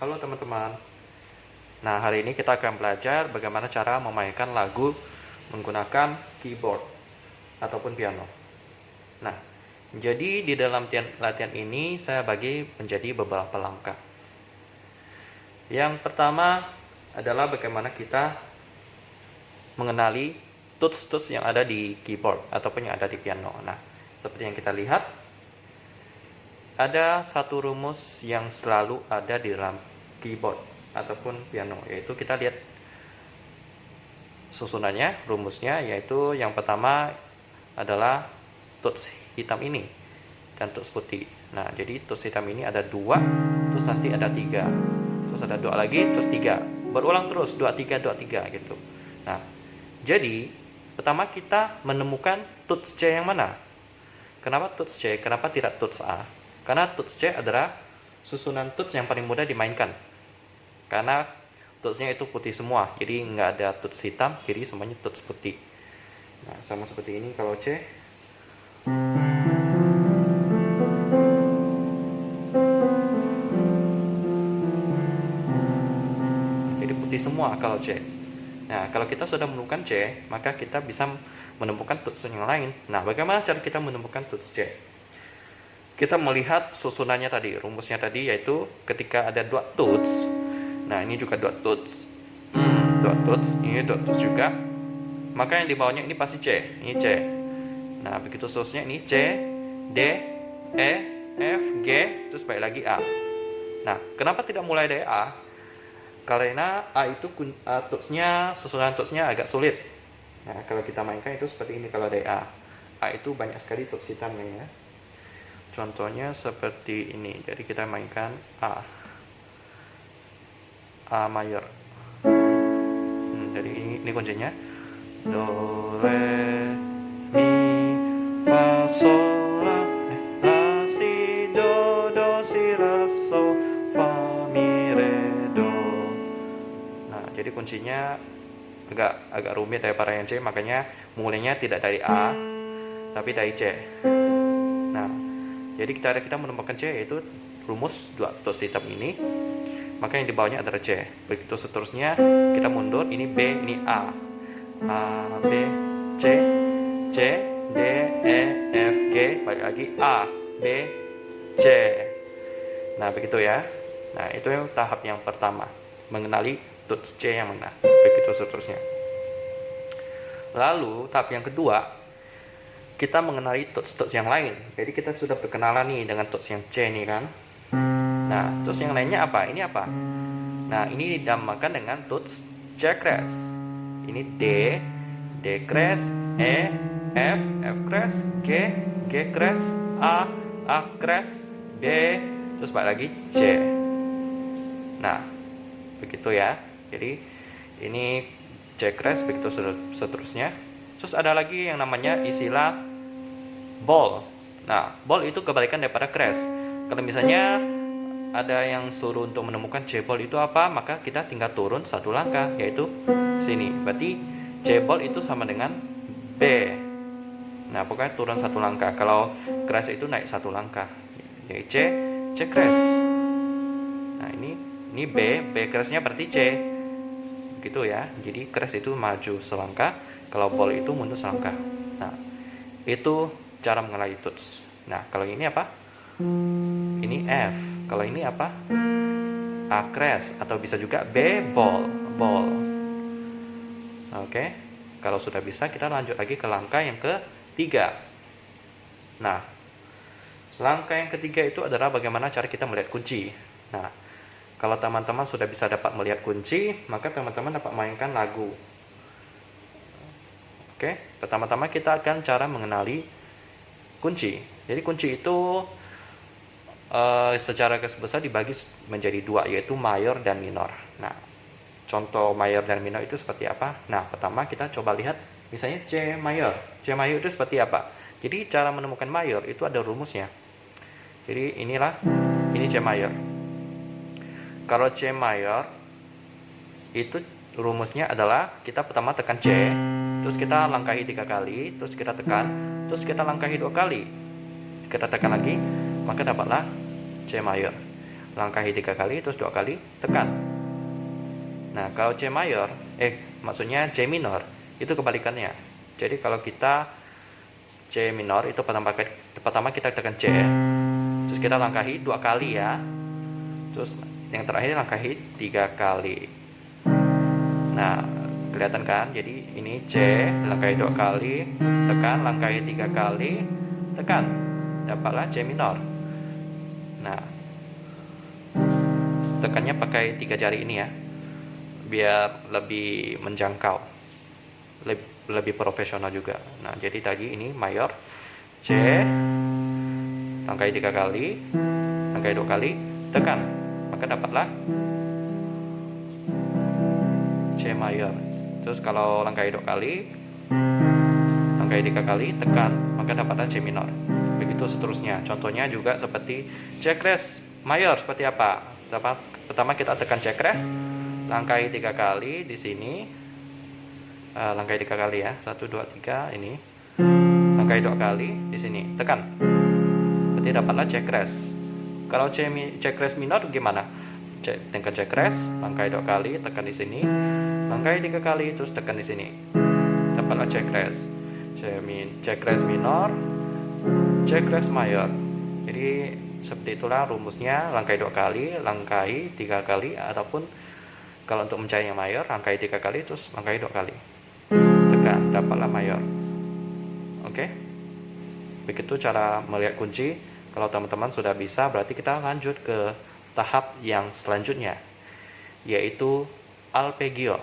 Halo teman-teman. Nah, hari ini kita akan belajar bagaimana cara memainkan lagu menggunakan keyboard ataupun piano. Nah, jadi di dalam latihan ini saya bagi menjadi beberapa langkah. Yang pertama adalah bagaimana kita mengenali tools-tools yang ada di keyboard ataupun yang ada di piano. Nah, seperti yang kita lihat, ada satu rumus yang selalu ada di dalam keyboard ataupun piano, yaitu kita lihat susunannya, rumusnya, yaitu yang pertama adalah toots hitam ini dan toots putih. Nah, jadi toots hitam ini ada 2, terus nanti ada 3, terus ada 2 lagi, terus 3, berulang terus 2 3 2 3 gitu. Nah, jadi pertama kita menemukan toots C yang mana. Kenapa toots C? Kenapa tidak toots A? Karena toots C adalah susunan toots yang paling mudah dimainkan. Karena tootsnya itu putih semua, jadi nggak ada toots hitam, jadi semuanya toots putih. Nah, sama seperti ini kalau C. Jadi putih semua kalau C. Nah, kalau kita sudah menemukan C, maka kita bisa menemukan toots yang lain. Nah, bagaimana cara kita menemukan toots C? Kita melihat susunannya tadi, rumusnya tadi, yaitu ketika ada 2 toots. Nah, ini juga 2 toots. 2 toots, ini 2 toots juga. Maka yang di bawahnya ini pasti C, ini C. Nah, begitu seterusnya ini C, D, E, F, G, terus balik lagi A. Nah, kenapa tidak mulai dari A? Karena A itu tootsnya, susunan tootsnya agak sulit. Nah, kalau kita mainkan itu seperti ini kalau dari A. A itu banyak sekali toots hitamnya ya. Contohnya seperti ini. Jadi kita mainkan A mayor. Jadi ini kuncinya. Do, re, mi, fa, sol, la, si, do, si, la, so, fa, mi, re, do. Nah, jadi kuncinya agak rumit daripada yang C, makanya mulainya tidak dari A, tapi dari C. Nah, jadi cara kita menemukan C yaitu rumus 2 toots hitam ini, maka yang di bawahnya adalah C. Begitu seterusnya kita mundur, ini B, ini A, B, C, C, D, E, F, G, balik lagi A, B, C. Nah, begitu ya. Nah, itu tahap yang pertama, mengenali toots C yang mana. Begitu seterusnya. Lalu tahap yang kedua, kita mengenali toots-toots yang lain. Jadi kita sudah berkenalan nih dengan toots yang C nih kan. Nah, toots yang lainnya apa? Ini apa? Nah, ini dinamakan dengan toots C crash. Ini D, D crash, E, F, F crash, G, G crash, A crash, B, terus balik lagi C. Nah, begitu ya. Jadi ini C crash, begitu seterusnya. Terus ada lagi yang namanya istilah ball. Nah, ball itu kebalikan daripada crash. Kalau misalnya ada yang suruh untuk menemukan C ball itu apa, maka kita tinggal turun 1 langkah, yaitu sini. Berarti C ball itu sama dengan B. Nah, pokoknya turun 1 langkah. Kalau crash itu naik 1 langkah. Jadi C crash. Nah, ini B crashnya berarti C. Gitu ya. Jadi crash itu maju selangkah, kalau ball itu mundur selangkah. Nah, itu cara mengenali toots. Nah, kalau ini apa? Ini F. Kalau ini apa? A crash, atau bisa juga B ball. Oke. Kalau sudah bisa, kita lanjut lagi ke langkah yang ketiga. Nah, langkah yang ketiga itu adalah bagaimana cara kita melihat kunci. Nah, kalau teman-teman sudah bisa dapat melihat kunci, maka teman-teman dapat mainkan lagu. Oke, pertama-tama kita akan cara mengenali kunci. Jadi kunci itu secara garis besar dibagi menjadi 2, yaitu mayor dan minor. Nah, contoh mayor dan minor itu seperti apa? Nah, pertama kita coba lihat misalnya C mayor. C mayor itu seperti apa? Jadi cara menemukan mayor itu ada rumusnya. Jadi ini C mayor. Kalau C mayor itu rumusnya adalah kita pertama tekan C, terus kita langkahi 3 kali, terus kita tekan, terus kita langkahi 2 kali, kita tekan lagi, maka dapatlah C mayor. langkahi 3 kali, terus 2 kali tekan. Nah, kalau C mayor, maksudnya C minor, itu kebalikannya. Jadi kalau kita C minor itu pertama kita tekan C, terus kita langkahi 2 kali ya. Terus yang terakhir langkahi 3 kali. Nah, kelihatan kan? Jadi ini C, langkahi 2 kali, tekan, langkahi 3 kali, tekan. Dapatlah C minor. Nah, tekannya pakai 3 jari ini ya, biar lebih menjangkau, lebih profesional juga. Nah, jadi tadi ini mayor, C, langkahi 3 kali, langkahi 2 kali, tekan, maka dapatlah C mayor. Terus kalau langkahi 2 kali, langkahi 3 kali, tekan, maka dapatlah C minor. Begitu seterusnya. Contohnya juga seperti C crash mayor seperti apa? Pertama kita tekan C crash, langkahi 3 kali di sini. Langkahi 3 kali ya. 1 2 3 ini. Langkahi 2 kali di sini, tekan. Berarti dapatlah C crash. Kalau C crash minor gimana? Tekan C crash, langkahi 2 kali, tekan di sini. Langkahi 3 kali, terus tekan di sini. Dapatlah C crash. C crash minor, C crash mayor. Jadi seperti itulah rumusnya, langkahi 2 kali, langkahi 3 kali, ataupun kalau untuk mencari yang mayor, langkahi 3 kali, terus langkahi 2 kali. Tekan, dapatlah mayor. Oke? Begitu cara melihat kunci. Kalau teman-teman sudah bisa, berarti kita lanjut ke tahap yang selanjutnya, yaitu arpeggio.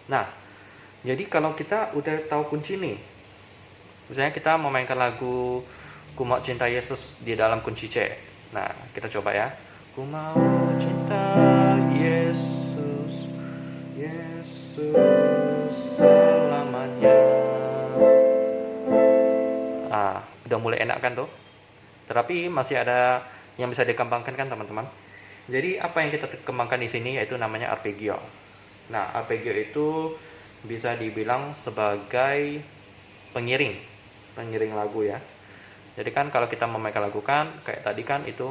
Nah, jadi kalau kita udah tahu kunci nih, misalnya kita memainkan lagu Ku Mau Cinta Yesus di dalam kunci C. Nah, kita coba ya. Ku mau cinta Yesus, Yesus selamanya. Udah mulai enak kan tuh? Tetapi masih ada yang bisa dikembangkan kan teman-teman. Jadi apa yang kita kembangkan di sini yaitu namanya arpeggio. Nah, arpeggio itu bisa dibilang sebagai pengiring lagu ya. Jadi kan kalau kita memainkan lagu kan kayak tadi kan itu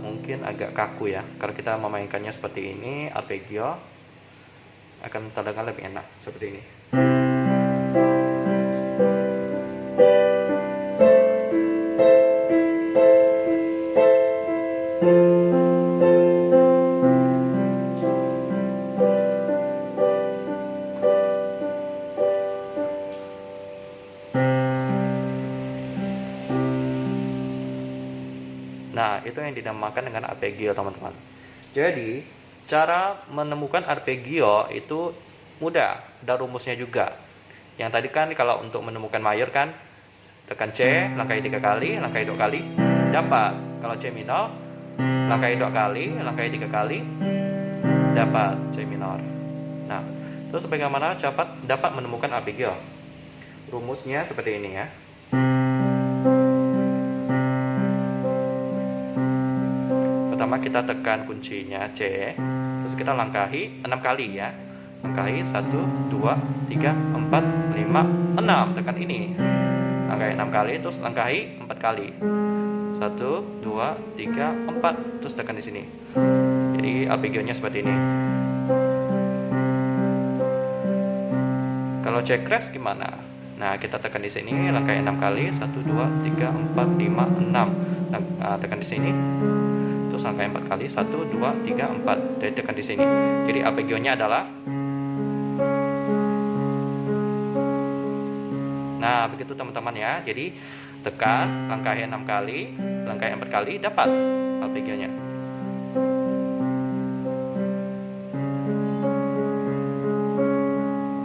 mungkin agak kaku ya. Kalau kita memainkannya seperti ini, arpeggio akan terdengar lebih enak seperti ini. Nah, itu yang dinamakan dengan arpeggio, teman-teman. Jadi, cara menemukan arpeggio itu mudah, ada rumusnya juga. Yang tadi kan kalau untuk menemukan mayor kan, tekan C, langkahi 3 kali, langkahi 2 kali, dapat. Kalau C minor, langkahi 2 kali, langkahi 3 kali, dapat C minor. Nah, terus bagaimana dapat menemukan arpeggio? Rumusnya seperti ini ya. Pertama kita tekan kuncinya C, terus kita langkahi 6 kali ya. Langkahi 1, 2, 3, 4, 5, 6. Tekan ini. Langkahi 6 kali, terus langkahi 4 kali. 1, 2, 3, 4. Terus tekan di sini. Jadi arpeggionya seperti ini. Kalau C crash gimana? Nah, kita tekan di sini, langkahi 6 kali. 1, 2, 3, 4, 5, 6. Tekan di sini. Terus langkahi 4 kali, 1, 2, 3, 4. Dan tekan di sini. Jadi arpeggionya adalah, nah begitu teman-teman ya. Jadi tekan, langkahi 6 kali, langkahi 4 kali, dapat arpeggionya.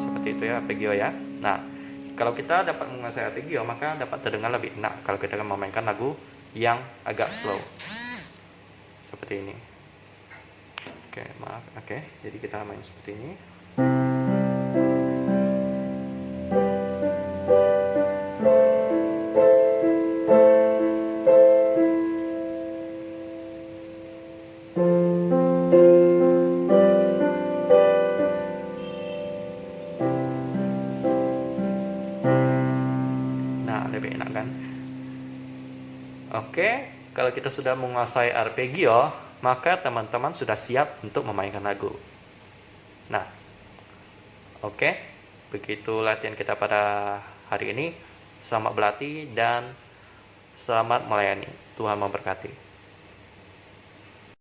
Seperti itu ya arpeggio ya. Nah, kalau kita dapat menguasai arpeggio, maka dapat terdengar lebih enak kalau kita memainkan lagu yang agak slow. Seperti ini. Oke, maaf. Oke, jadi kita main seperti ini. Nah, lebih enak kan? Oke. kalau kita sudah menguasai arpeggio, maka teman-teman sudah siap untuk memainkan lagu. Nah, oke, begitu latihan kita pada hari ini. Selamat berlatih dan selamat melayani. Tuhan memberkati.